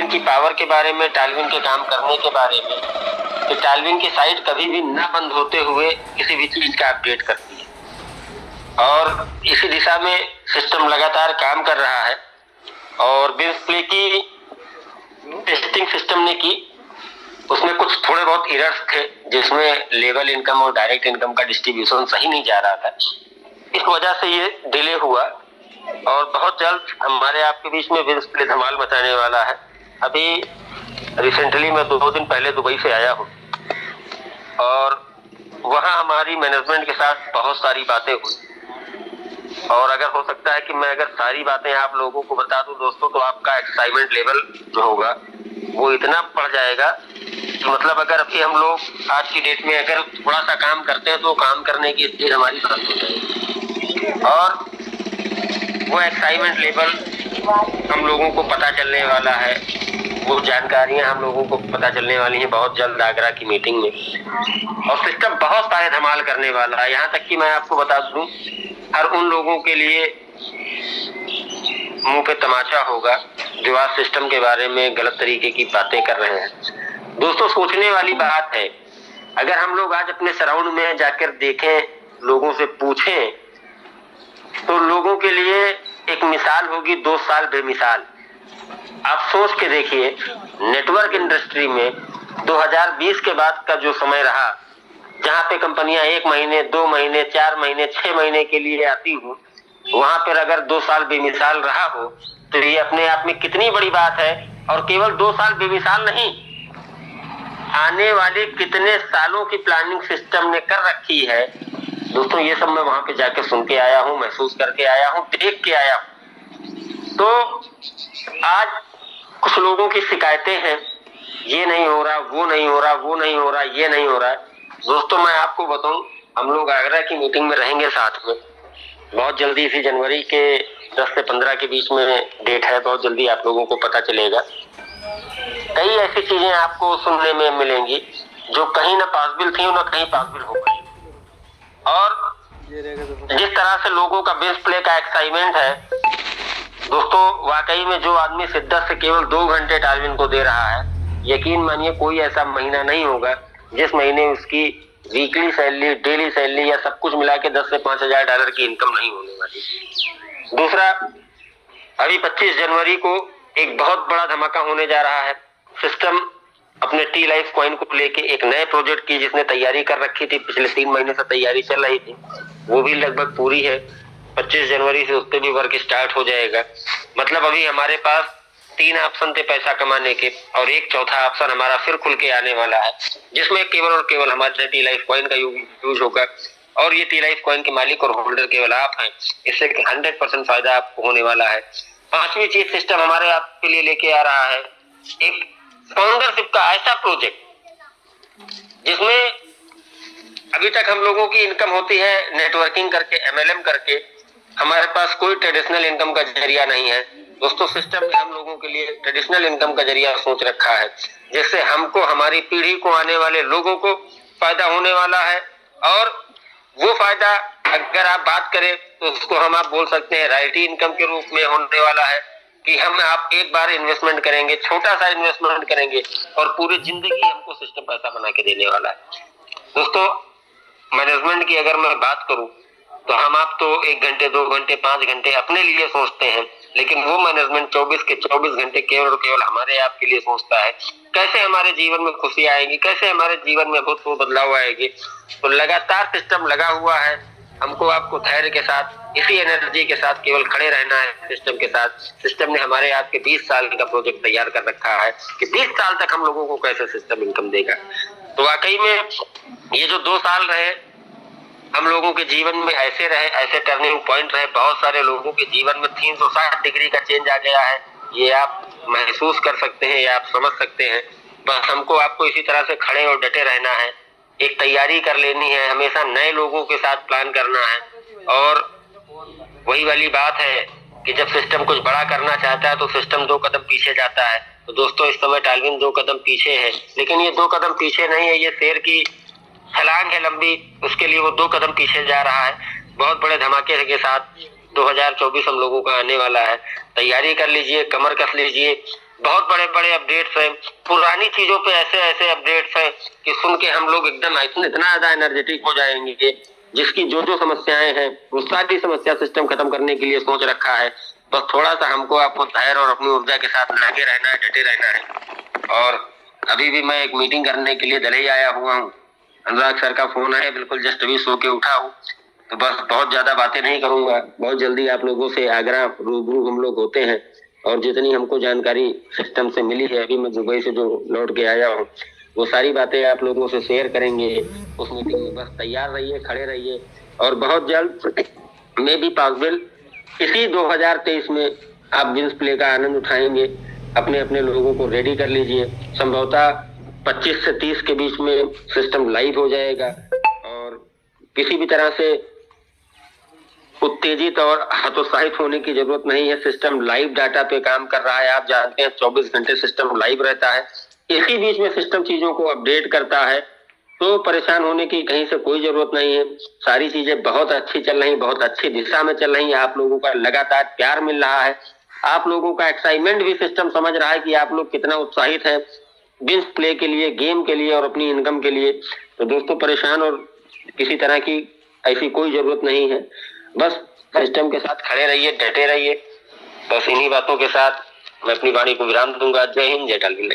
Toluene की power के बारे में, टालविन के काम करने के बारे में, कि टालविन की साइट कभी भी न बंद होते हुए किसी भी चीज का अपडेट करती है और इसी दिशा में सिस्टम लगातार काम कर रहा है। और बिल्सप्ले की टेस्टिंग सिस्टम ने की, उसमें कुछ थोड़े बहुत एरर्स थे जिसमें लेवल इनकम और डायरेक्ट इनकम का डिस्ट्रीब्यूशन सही नहीं जा रहा था। इस वजह से ये डिले हुआ और बहुत जल्द हमारे आपके बीच में बिल्सप्ले धमाल मचाने वाला है। अभी रिसेंटली मैं 2 दिन पहले दुबई से आया हूँ और वहाँ हमारी मैनेजमेंट के साथ बहुत सारी बातें हुई और अगर हो सकता है कि मैं अगर सारी बातें आप लोगों को बता दूं दोस्तों, तो आपका एक्साइटमेंट लेवल जो होगा वो इतना बढ़ जाएगा कि मतलब अगर अभी हम लोग आज की डेट में अगर थोड़ा सा काम करते हैं तो काम करने की स्टेज हमारी खत्म हो जाएगी और वो एक्साइटमेंट लेवल हम लोगों को पता चलने वाला है, वो जानकारियां हम लोगों को पता चलने वाली हैं बहुत जल्द आगरा की मीटिंग में। और सिस्टम बहुत सारे धमाल करने वाला है। यहाँ तक कि मैं आपको बता दूं, हर उन लोगों के लिए मुंह पे तमाचा होगा जो आज सिस्टम के बारे में गलत तरीके की बातें कर रहे हैं। दोस्तों, सोचने वाली बात है, अगर हम लोग आज अपने सराउंड में जाकर देखें, लोगों से पूछें, तो लोगों के लिए एक मिसाल होगी 2 साल बेमिसाल। आप सोच के देखिए, नेटवर्क इंडस्ट्री में 2020 के बाद का जो समय रहा, जहां पे कंपनियां 1 महीने, 2 महीने, 4 महीने, 6 महीने के लिए आती हूँ, वहां पर अगर 2 साल बेमिसाल रहा हो तो ये अपने आप में कितनी बड़ी बात है। और केवल 2 साल बेमिसाल नहीं, आने वाले कितने सालों की प्लानिंग सिस्टम ने कर रखी है दोस्तों, ये सब मैं वहां पे जाके सुन के आया हूँ, महसूस करके आया हूँ, देख के आया हूँ। तो आज कुछ लोगों की शिकायतें हैं, ये नहीं हो रहा, वो नहीं हो रहा, वो नहीं हो रहा, ये नहीं हो रहा है। दोस्तों, मैं आपको बताऊं, हम लोग आगरा की मीटिंग में रहेंगे साथ में बहुत जल्दी। इसी जनवरी के 10 से 15 के बीच में डेट है, बहुत जल्दी आप लोगों को पता चलेगा। कई ऐसी चीजें आपको सुनने में मिलेंगी जो कहीं ना पॉसिबल थी ना कहीं पॉसिबल हो गई। और जिस तरह से लोगों का बिल्सप्ले का एक्साइटमेंट है दोस्तों, वाकई में जो आदमी शिद्दत से केवल 2 घंटे टालविन को दे रहा है, यकीन मानिए कोई ऐसा महीना नहीं होगा जिस महीने उसकी वीकली सैलरी, डेली सैलरी या सब कुछ मिला के 10 से 5,000 डॉलर की इनकम नहीं होने वाली। दूसरा, अभी 25 जनवरी को एक बहुत बड़ा धमाका होने जा रहा है। सिस्टम अपने टी लाइफ कॉइन को लेके एक नए प्रोजेक्ट की जिसने तैयारी कर रखी थी, पिछले 3 महीने से तैयारी चल रही थी, वो भी लगभग पूरी है। 25 जनवरी से उस पर भी वर्क स्टार्ट हो जाएगा। मतलब अभी हमारे पास 3 ऑप्शन थे पैसा कमाने के और एक चौथा ऑप्शन हमारा फिर खुल के आने वाला है, जिसमें केवल और केवल हमारे टी लाइफ कॉइन का यूज होगा। और ये टी लाइफ कॉइन के मालिक और होल्डर केवल आप हैं, इससे 100% फायदा आपको होने वाला है। 5वीं चीज सिस्टम हमारे आपके लिए लेके आ रहा है, एक फाउंडरशिप का ऐसा प्रोजेक्ट जिसमें अभी तक हम लोगों की इनकम होती है नेटवर्किंग करके, MLM करके। हमारे पास कोई ट्रेडिशनल इनकम का जरिया नहीं है दोस्तों। सिस्टम ने हम लोगों के लिए ट्रेडिशनल इनकम का जरिया सोच रखा है, जिससे हमको, हमारी पीढ़ी को, आने वाले लोगों को फायदा होने वाला है। और वो फायदा अगर आप बात करें तो उसको हम आप बोल सकते हैं रॉयल्टी इनकम के रूप में होने वाला है, कि हम आप एक बार इन्वेस्टमेंट करेंगे, छोटा सा इन्वेस्टमेंट करेंगे और पूरी जिंदगी हमको सिस्टम पैसा बना के देने वाला है। दोस्तों, मैनेजमेंट की अगर मैं बात करूं तो हम आप तो 1 घंटे, 2 घंटे, 5 घंटे अपने लिए सोचते हैं, लेकिन वो मैनेजमेंट 24 के 24 घंटे केवल और केवल हमारे आप के लिए सोचता है, कैसे हमारे जीवन में खुशी आएगी, कैसे हमारे जीवन में अभूतपूर्व बदलाव आएगी। तो लगातार सिस्टम लगा हुआ है, हमको आपको धैर्य के साथ, इसी एनर्जी के साथ केवल खड़े रहना है सिस्टम के साथ। सिस्टम ने हमारे आपके 20 साल का प्रोजेक्ट तैयार कर रखा है कि 20 साल तक हम लोगों को कैसे सिस्टम इनकम देगा। तो वाकई में ये जो 2 साल रहे हम लोगों के जीवन में ऐसे रहे, ऐसे टर्निंग पॉइंट रहे, बहुत सारे लोगों के जीवन में 360 डिग्री का चेंज आ गया है। ये आप महसूस कर सकते हैं या आप समझ सकते हैं। बस हमको आपको इसी तरह से खड़े और डटे रहना है, एक तैयारी कर लेनी है, हमेशा नए लोगों के साथ प्लान करना है। और वही वाली बात है कि जब सिस्टम कुछ बड़ा करना चाहता है तो सिस्टम 2 कदम पीछे जाता है। तो दोस्तों, इस समय टालविन 2 कदम पीछे है, लेकिन ये 2 कदम पीछे नहीं है, ये शेर की छलांग है लंबी, उसके लिए वो 2 कदम पीछे जा रहा है। बहुत बड़े धमाके के साथ 2024 हम लोगों का आने वाला है। तैयारी कर लीजिए, कमर कस लीजिए बहुत बड़े बड़े अपडेट्स हैं, पुरानी चीजों पे ऐसे ऐसे अपडेट्स हैं कि सुन के हम लोग एकदम इतना ज्यादा एनर्जेटिक हो जाएंगे कि जिसकी जो जो समस्याएं हैं वो सारी समस्या सिस्टम खत्म करने के लिए सोच रखा है। बस थोड़ा सा हमको आपको धैर्य और अपनी ऊर्जा के साथ लगे रहना है, डटे रहना है। और अभी भी मैं एक मीटिंग करने के लिए दिल्ली आया हुआ हूँ। अनुराग सर का फोन है, बिल्कुल जस्ट अभी सो के उठा हूँ, तो बस बहुत ज्यादा बातें नहीं करूंगा। बहुत जल्दी आप लोगों से आगरा रूबरू हम लोग होते हैं, और जितनी हमको जानकारी सिस्टम से मिली है, अभी मैं दुबई से जो लौट के आया हूँ, वो सारी बातें आप लोगों से शेयर करेंगे। उस मीटिंग में बस तैयार रहिए, खड़े रहिए, और बहुत जल्द मे बी पॉसिबल इसी 2023 में आप विंस प्ले का आनंद उठाएंगे। अपने अपने लोगों को रेडी कर लीजिए। संभवतः 25 से 30 के बीच में सिस्टम लाइव हो जाएगा, और किसी भी तरह से उत्तेजित और हतोत्साहित होने की जरूरत नहीं है। सिस्टम लाइव डाटा पे काम कर रहा है, आप जानते हैं 24 घंटे सिस्टम लाइव रहता है। इसी बीच में सिस्टम चीजों को अपडेट करता है, तो परेशान होने की कहीं से कोई जरूरत नहीं है। सारी चीजें बहुत अच्छी चल रही, बहुत अच्छी दिशा में चल रही है। आप लोगों का लगातार प्यार मिल रहा है, आप लोगों का एक्साइटमेंट भी सिस्टम समझ रहा है कि आप लोग कितना उत्साहित है विंस प्ले के लिए, गेम के लिए और अपनी इनकम के लिए। तो दोस्तों, परेशान और किसी तरह की ऐसी कोई जरूरत नहीं है। बस सिस्टम के साथ खड़े रहिए, डटे रहिए। बस इन्हीं बातों के साथ मैं अपनी वाणी को विराम दूंगा। जय हिंद, जय टालगुल।